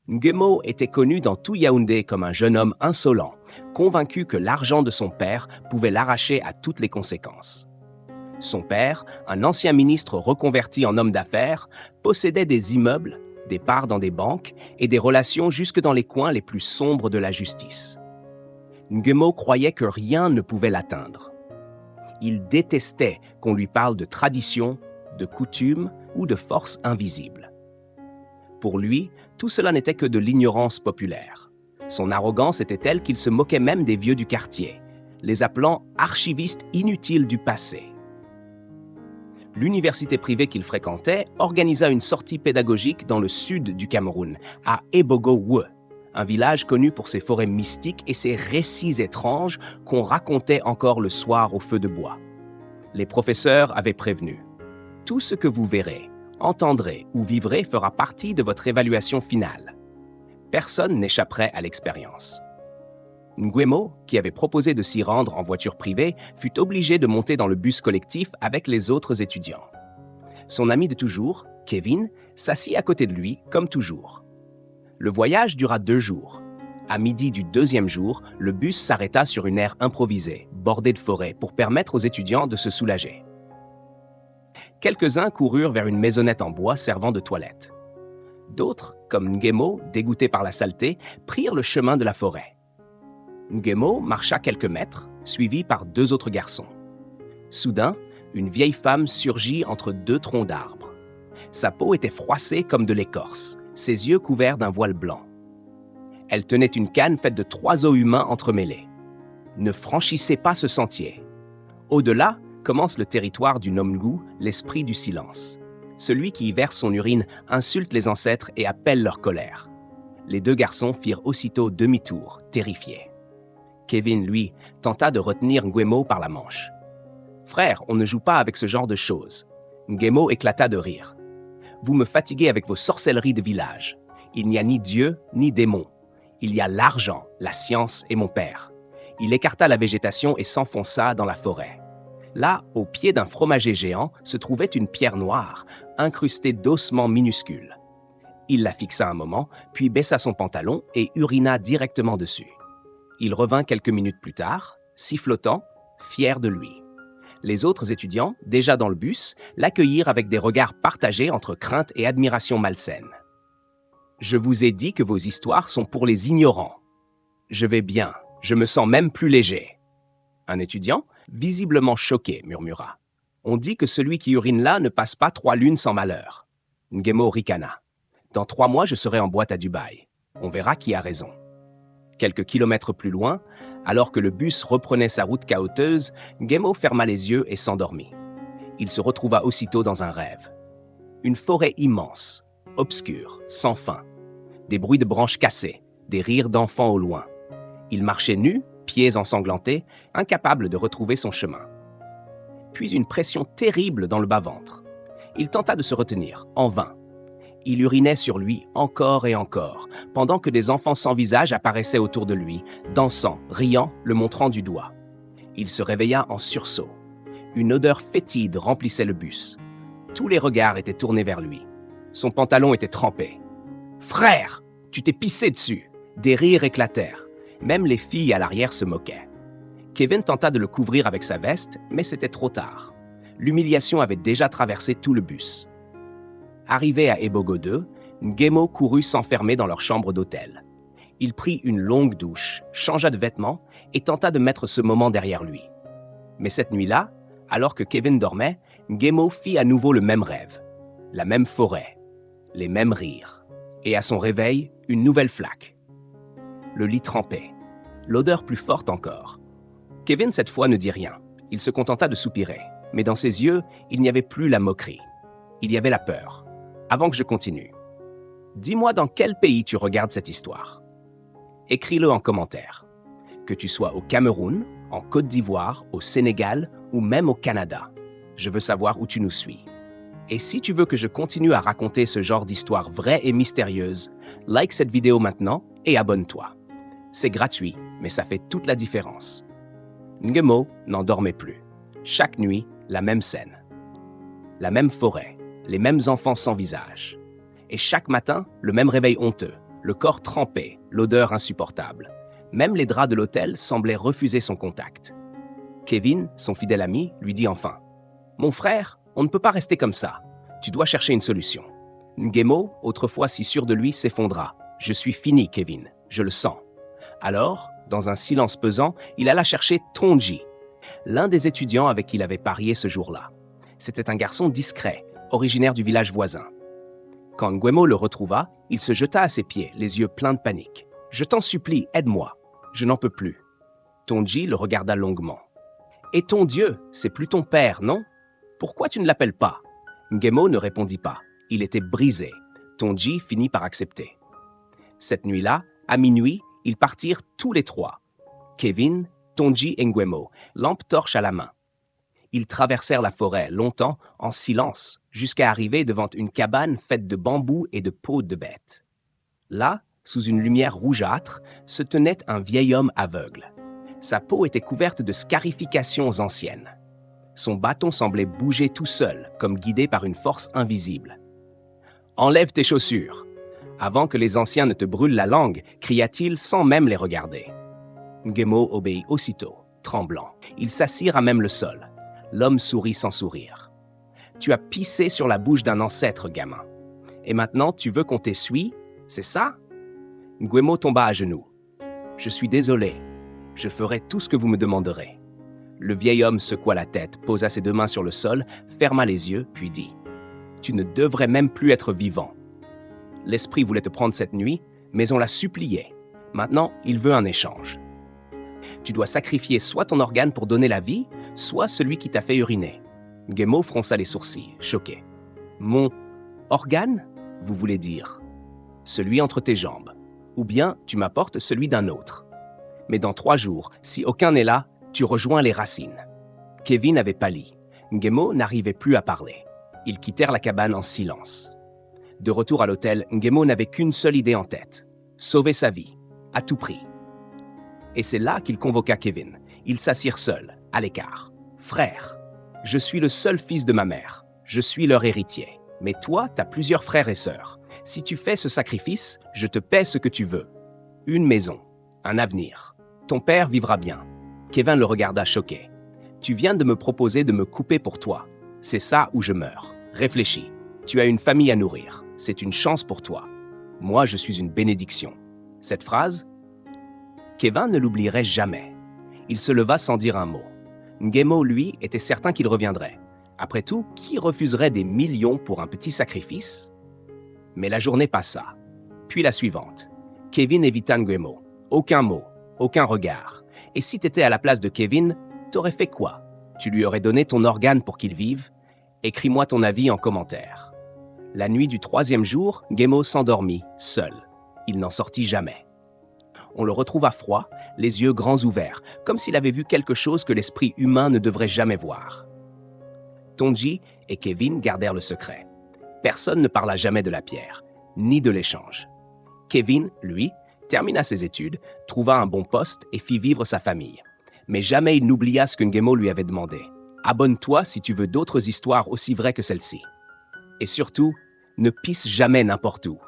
Nguemo était connu dans tout Yaoundé comme un jeune homme insolent, convaincu que l'argent de son père pouvait l'arracher à toutes les conséquences. Son père, un ancien ministre reconverti en homme d'affaires, possédait des immeubles, des parts dans des banques et des relations jusque dans les coins les plus sombres de la justice. Nguemo croyait que rien ne pouvait l'atteindre. Il détestait qu'on lui parle de tradition, de coutumes ou de forces invisibles. Pour lui, tout cela n'était que de l'ignorance populaire. Son arrogance était telle qu'il se moquait même des vieux du quartier, les appelant archivistes inutiles du passé. L'université privée qu'il fréquentait organisa une sortie pédagogique dans le sud du Cameroun, à Ebogo-Wu, un village connu pour ses forêts mystiques et ses récits étranges qu'on racontait encore le soir au feu de bois. Les professeurs avaient prévenu. Tout ce que vous verrez, entendrez ou vivrez fera partie de votre évaluation finale. Personne n'échapperait à l'expérience. Nguemo, qui avait proposé de s'y rendre en voiture privée, fut obligé de monter dans le bus collectif avec les autres étudiants. Son ami de toujours, Kevin, s'assit à côté de lui, comme toujours. Le voyage dura 2 jours. À midi du 2e jour, le bus s'arrêta sur une aire improvisée, bordée de forêt, pour permettre aux étudiants de se soulager. Quelques-uns coururent vers une maisonnette en bois servant de toilette. D'autres, comme Nguemo, dégoûtés par la saleté, prirent le chemin de la forêt. Nguemo marcha quelques mètres, suivi par 2 autres garçons. Soudain, une vieille femme surgit entre 2 troncs d'arbres. Sa peau était froissée comme de l'écorce, ses yeux couverts d'un voile blanc. Elle tenait une canne faite de 3 os humains entremêlés. Ne franchissez pas ce sentier. Au-delà commence le territoire du Nomgu, l'esprit du silence. Celui qui y verse son urine insulte les ancêtres et appelle leur colère. Les 2 garçons firent aussitôt demi-tour, terrifiés. Kevin, lui, tenta de retenir Nguemo par la manche. « Frère, on ne joue pas avec ce genre de choses. » Nguemo éclata de rire. « Vous me fatiguez avec vos sorcelleries de village. Il n'y a ni Dieu, ni démon. Il y a l'argent, la science et mon père. » Il écarta la végétation et s'enfonça dans la forêt. Là, au pied d'un fromager géant, se trouvait une pierre noire, incrustée d'ossements minuscules. Il la fixa un moment, puis baissa son pantalon et urina directement dessus. Il revint quelques minutes plus tard, sifflotant, fier de lui. Les autres étudiants, déjà dans le bus, l'accueillirent avec des regards partagés entre crainte et admiration malsaine. « Je vous ai dit que vos histoires sont pour les ignorants. Je vais bien, je me sens même plus léger. » Un étudiant, visiblement choqué, murmura. « On dit que celui qui urine là ne passe pas 3 lunes sans malheur. » Nguemo ricana. « Dans 3 mois, je serai en boîte à Dubaï. On verra qui a raison. » Quelques kilomètres plus loin, alors que le bus reprenait sa route cahoteuse, Nguemo ferma les yeux et s'endormit. Il se retrouva aussitôt dans un rêve. Une forêt immense, obscure, sans fin. Des bruits de branches cassées, des rires d'enfants au loin. Il marchait nu, pieds ensanglantés, incapable de retrouver son chemin. Puis une pression terrible dans le bas-ventre. Il tenta de se retenir, en vain. Il urinait sur lui encore et encore, pendant que des enfants sans visage apparaissaient autour de lui, dansant, riant, le montrant du doigt. Il se réveilla en sursaut. Une odeur fétide remplissait le bus. Tous les regards étaient tournés vers lui. Son pantalon était trempé. « Frère, tu t'es pissé dessus !» Des rires éclatèrent. Même les filles à l'arrière se moquaient. Kevin tenta de le couvrir avec sa veste, mais c'était trop tard. L'humiliation avait déjà traversé tout le bus. Arrivé à Ebogo 2, Nguemo courut s'enfermer dans leur chambre d'hôtel. Il prit une longue douche, changea de vêtements et tenta de mettre ce moment derrière lui. Mais cette nuit-là, alors que Kevin dormait, Nguemo fit à nouveau le même rêve. La même forêt, les mêmes rires. Et à son réveil, une nouvelle flaque. Le lit trempé, l'odeur plus forte encore. Kevin, cette fois, ne dit rien. Il se contenta de soupirer. Mais dans ses yeux, il n'y avait plus la moquerie. Il y avait la peur. Avant que je continue, dis-moi dans quel pays tu regardes cette histoire. Écris-le en commentaire. Que tu sois au Cameroun, en Côte d'Ivoire, au Sénégal ou même au Canada. Je veux savoir où tu nous suis. Et si tu veux que je continue à raconter ce genre d'histoire vraie et mystérieuse, like cette vidéo maintenant et abonne-toi. C'est gratuit, mais ça fait toute la différence. Nguemo n'en dormait plus. Chaque nuit, la même scène. La même forêt, les mêmes enfants sans visage. Et chaque matin, le même réveil honteux, le corps trempé, l'odeur insupportable. Même les draps de l'hôtel semblaient refuser son contact. Kevin, son fidèle ami, lui dit enfin « Mon frère, on ne peut pas rester comme ça. Tu dois chercher une solution. » Ngemo, autrefois si sûr de lui, s'effondra. « Je suis fini, Kevin. Je le sens. » Alors, dans un silence pesant, il alla chercher Tonji, l'un des étudiants avec qui il avait parié ce jour-là. C'était un garçon discret, originaire du village voisin. Quand Ngemo le retrouva, il se jeta à ses pieds, les yeux pleins de panique. « Je t'en supplie, aide-moi. Je n'en peux plus. » Tonji le regarda longuement. « Et ton Dieu, c'est plus ton père, non? Pourquoi tu ne l'appelles pas ?» Ngemo ne répondit pas. Il était brisé. Tonji finit par accepter. Cette nuit-là, à minuit, ils partirent tous les trois. Kevin, Tonji et Ngemo, lampe torche à la main. Ils traversèrent la forêt longtemps, en silence, jusqu'à arriver devant une cabane faite de bambous et de peaux de bêtes. Là, sous une lumière rougeâtre, se tenait un vieil homme aveugle. Sa peau était couverte de scarifications anciennes. Son bâton semblait bouger tout seul, comme guidé par une force invisible. « Enlève tes chaussures !» Avant que les anciens ne te brûlent la langue, cria-t-il sans même les regarder. Ngemo obéit aussitôt, tremblant. Ils s'assirent à même le sol. L'homme sourit sans sourire. « Tu as pissé sur la bouche d'un ancêtre, gamin. Et maintenant, tu veux qu'on t'essuie? C'est ça ?» Ngemo tomba à genoux. « Je suis désolé. Je ferai tout ce que vous me demanderez. » Le vieil homme secoua la tête, posa ses deux mains sur le sol, ferma les yeux, puis dit « Tu ne devrais même plus être vivant. L'esprit voulait te prendre cette nuit, mais on l'a supplié. Maintenant, il veut un échange. Tu dois sacrifier soit ton organe pour donner la vie, soit celui qui t'a fait uriner. » Ngemo fronça les sourcils, choqué. « Mon organe, vous voulez dire? Celui entre tes jambes. Ou bien tu m'apportes celui d'un autre. Mais dans 3 jours, si aucun n'est là, tu rejoins les racines. » Kevin avait pâli. Ngemo n'arrivait plus à parler. Ils quittèrent la cabane en silence. De retour à l'hôtel, Ngemo n'avait qu'une seule idée en tête. Sauver sa vie, à tout prix. Et c'est là qu'il convoqua Kevin. Ils s'assirent seuls, à l'écart. « Frère, je suis le seul fils de ma mère. Je suis leur héritier. Mais toi, t'as plusieurs frères et sœurs. Si tu fais ce sacrifice, je te paie ce que tu veux. Une maison, un avenir. Ton père vivra bien. » Kevin le regarda choqué. « Tu viens de me proposer de me couper pour toi. C'est ça ou je meurs. Réfléchis. Tu as une famille à nourrir. C'est une chance pour toi. Moi, je suis une bénédiction. » Cette phrase, Kevin ne l'oublierait jamais. Il se leva sans dire un mot. Ngemo, lui, était certain qu'il reviendrait. Après tout, qui refuserait des millions pour un petit sacrifice? Mais la journée passa. Puis la suivante. Kevin évita Ngemo. Aucun mot, aucun regard. Et si t'étais à la place de Kevin, t'aurais fait quoi? Tu lui aurais donné ton organe pour qu'il vive? Écris-moi ton avis en commentaire. La nuit du 3e jour, Ngemo s'endormit, seul. Il n'en sortit jamais. On le retrouva froid, les yeux grands ouverts, comme s'il avait vu quelque chose que l'esprit humain ne devrait jamais voir. Tonji et Kevin gardèrent le secret. Personne ne parla jamais de la pierre, ni de l'échange. Kevin, lui, termina ses études, trouva un bon poste et fit vivre sa famille. Mais jamais il n'oublia ce que Ngemo lui avait demandé. « Abonne-toi si tu veux d'autres histoires aussi vraies que celle-ci. Et surtout, ne pisse jamais n'importe où. »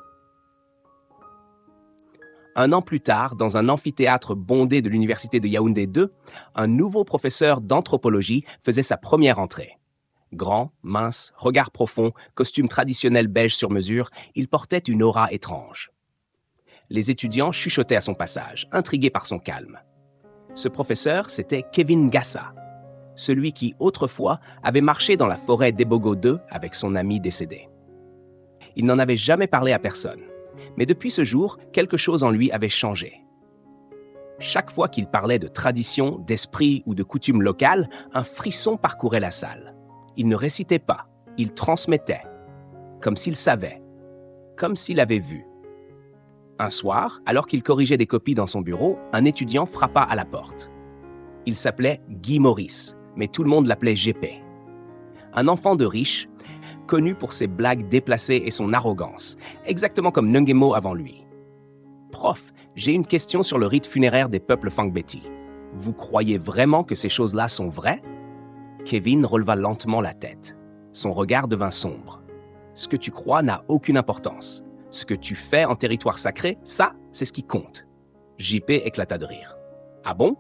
Un an plus tard, dans un amphithéâtre bondé de l'université de Yaoundé 2, un nouveau professeur d'anthropologie faisait sa première entrée. Grand, mince, regard profond, costume traditionnel beige sur mesure, il portait une aura étrange. Les étudiants chuchotaient à son passage, intrigués par son calme. Ce professeur, c'était Kevin Gassa, celui qui, autrefois, avait marché dans la forêt d'Ebogo 2 avec son ami décédé. Il n'en avait jamais parlé à personne. Mais depuis ce jour, quelque chose en lui avait changé. Chaque fois qu'il parlait de tradition, d'esprit ou de coutumes locales, un frisson parcourait la salle. Il ne récitait pas, il transmettait, comme s'il savait, comme s'il avait vu. Un soir, alors qu'il corrigeait des copies dans son bureau, un étudiant frappa à la porte. Il s'appelait Guy Maurice, mais tout le monde l'appelait GP. Un enfant de riche, connu pour ses blagues déplacées et son arrogance, exactement comme Ngemo avant lui. « Prof, j'ai une question sur le rite funéraire des peuples Fangbeti. Vous croyez vraiment que ces choses-là sont vraies ?» Kevin releva lentement la tête. Son regard devint sombre. « Ce que tu crois n'a aucune importance. Ce que tu fais en territoire sacré, ça, c'est ce qui compte. JP éclata de rire. Ah bon?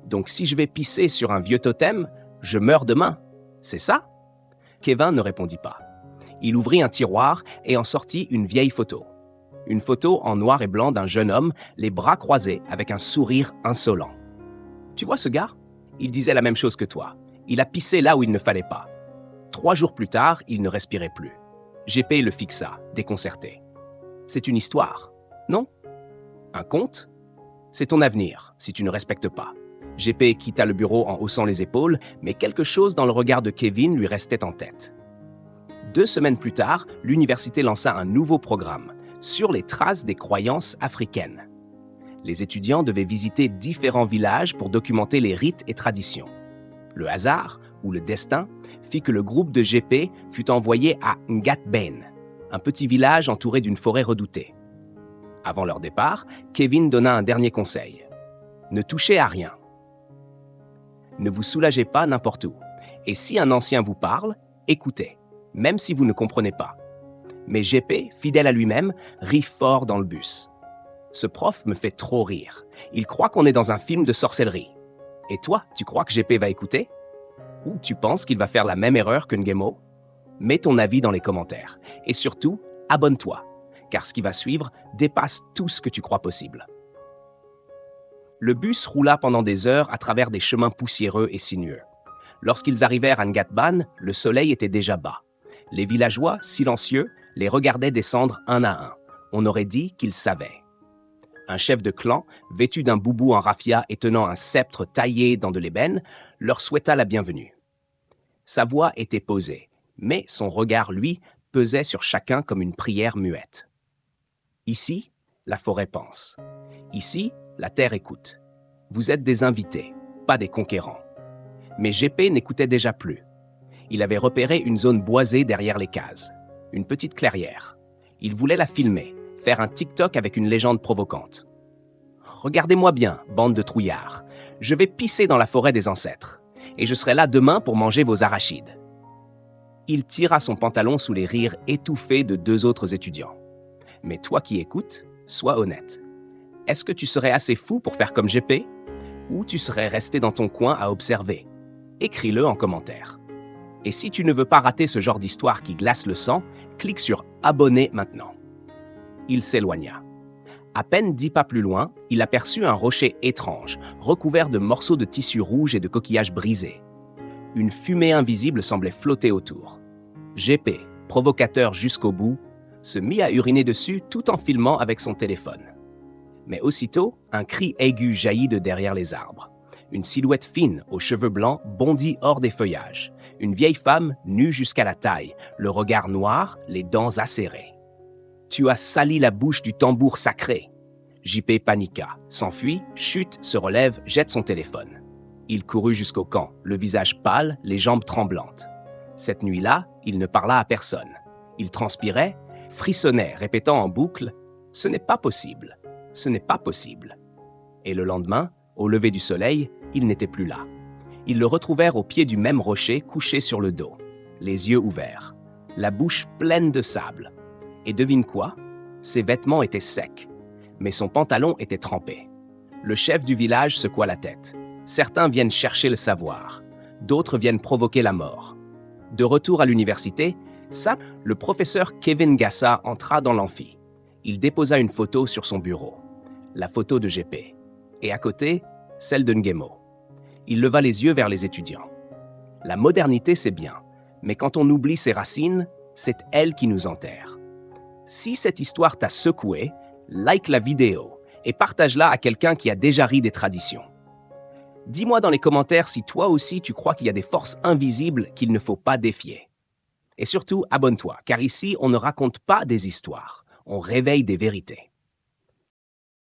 Donc si je vais pisser sur un vieux totem, je meurs demain. C'est ça? Kevin ne répondit pas. Il ouvrit un tiroir et en sortit une vieille photo. Une photo en noir et blanc d'un jeune homme, les bras croisés, avec un sourire insolent. Tu vois ce gars? Il disait la même chose que toi. Il a pissé là où il ne fallait pas. 3 jours plus tard, il ne respirait plus. GP le fixa, déconcerté. C'est une histoire, non? Un conte? C'est ton avenir, si tu ne respectes pas. GP quitta le bureau en haussant les épaules, mais quelque chose dans le regard de Kevin lui restait en tête. 2 semaines plus tard, l'université lança un nouveau programme sur les traces des croyances africaines. Les étudiants devaient visiter différents villages pour documenter les rites et traditions. Le hasard, ou le destin, fit que le groupe de GP fut envoyé à Ngatben, un petit village entouré d'une forêt redoutée. Avant leur départ, Kevin donna un dernier conseil. Ne touchez à rien. Ne vous soulagez pas n'importe où. Et si un ancien vous parle, écoutez, même si vous ne comprenez pas. Mais GP, fidèle à lui-même, rit fort dans le bus. Ce prof me fait trop rire. Il croit qu'on est dans un film de sorcellerie. Et toi, tu crois que GP va écouter? Ou tu penses qu'il va faire la même erreur que Ngemo? Mets ton avis dans les commentaires. Et surtout, abonne-toi, car ce qui va suivre dépasse tout ce que tu crois possible. Le bus roula pendant des heures à travers des chemins poussiéreux et sinueux. Lorsqu'ils arrivèrent à Ngatban, le soleil était déjà bas. Les villageois, silencieux, les regardaient descendre un à un. On aurait dit qu'ils savaient. Un chef de clan, vêtu d'un boubou en raffia et tenant un sceptre taillé dans de l'ébène, leur souhaita la bienvenue. Sa voix était posée, mais son regard, lui, pesait sur chacun comme une prière muette. Ici, la forêt pense. Ici, la terre écoute. Vous êtes des invités, pas des conquérants. Mais GP n'écoutait déjà plus. Il avait repéré une zone boisée derrière les cases, une petite clairière. Il voulait la filmer, faire un TikTok avec une légende provocante. Regardez-moi bien, bande de trouillards. Je vais pisser dans la forêt des ancêtres, et je serai là demain pour manger vos arachides. Il tira son pantalon sous les rires étouffés de 2 autres étudiants. Mais toi qui écoutes, sois honnête. Est-ce que tu serais assez fou pour faire comme GP? Ou tu serais resté dans ton coin à observer? Écris-le en commentaire. Et si tu ne veux pas rater ce genre d'histoire qui glace le sang, clique sur « Abonner maintenant ». Il s'éloigna. À peine 10 pas plus loin, il aperçut un rocher étrange, recouvert de morceaux de tissu rouge et de coquillages brisés. Une fumée invisible semblait flotter autour. GP, provocateur jusqu'au bout, se mit à uriner dessus tout en filmant avec son téléphone. Mais aussitôt, un cri aigu jaillit de derrière les arbres. Une silhouette fine, aux cheveux blancs, bondit hors des feuillages. Une vieille femme, nue jusqu'à la taille, le regard noir, les dents acérées. « Tu as sali la bouche du tambour sacré !» JP paniqua, s'enfuit, chute, se relève, jette son téléphone. Il courut jusqu'au camp, le visage pâle, les jambes tremblantes. Cette nuit-là, il ne parla à personne. Il transpirait, frissonnait, répétant en boucle « Ce n'est pas possible, ce n'est pas possible !» Et le lendemain, au lever du soleil, il n'était plus là. Ils le retrouvèrent au pied du même rocher, couché sur le dos, les yeux ouverts, la bouche pleine de sable. Et devine quoi? Ses vêtements étaient secs, mais son pantalon était trempé. Le chef du village secoua la tête. Certains viennent chercher le savoir, d'autres viennent provoquer la mort. De retour à l'université, le professeur Kevin Gassa entra dans l'amphi. Il déposa une photo sur son bureau, la photo de GP, et à côté, celle de Ngemo. Il leva les yeux vers les étudiants. La modernité, c'est bien, mais quand on oublie ses racines, c'est elle qui nous enterre. Si cette histoire t'a secoué, like la vidéo et partage-la à quelqu'un qui a déjà ri des traditions. Dis-moi dans les commentaires si toi aussi tu crois qu'il y a des forces invisibles qu'il ne faut pas défier. Et surtout, abonne-toi, car ici, on ne raconte pas des histoires, on réveille des vérités.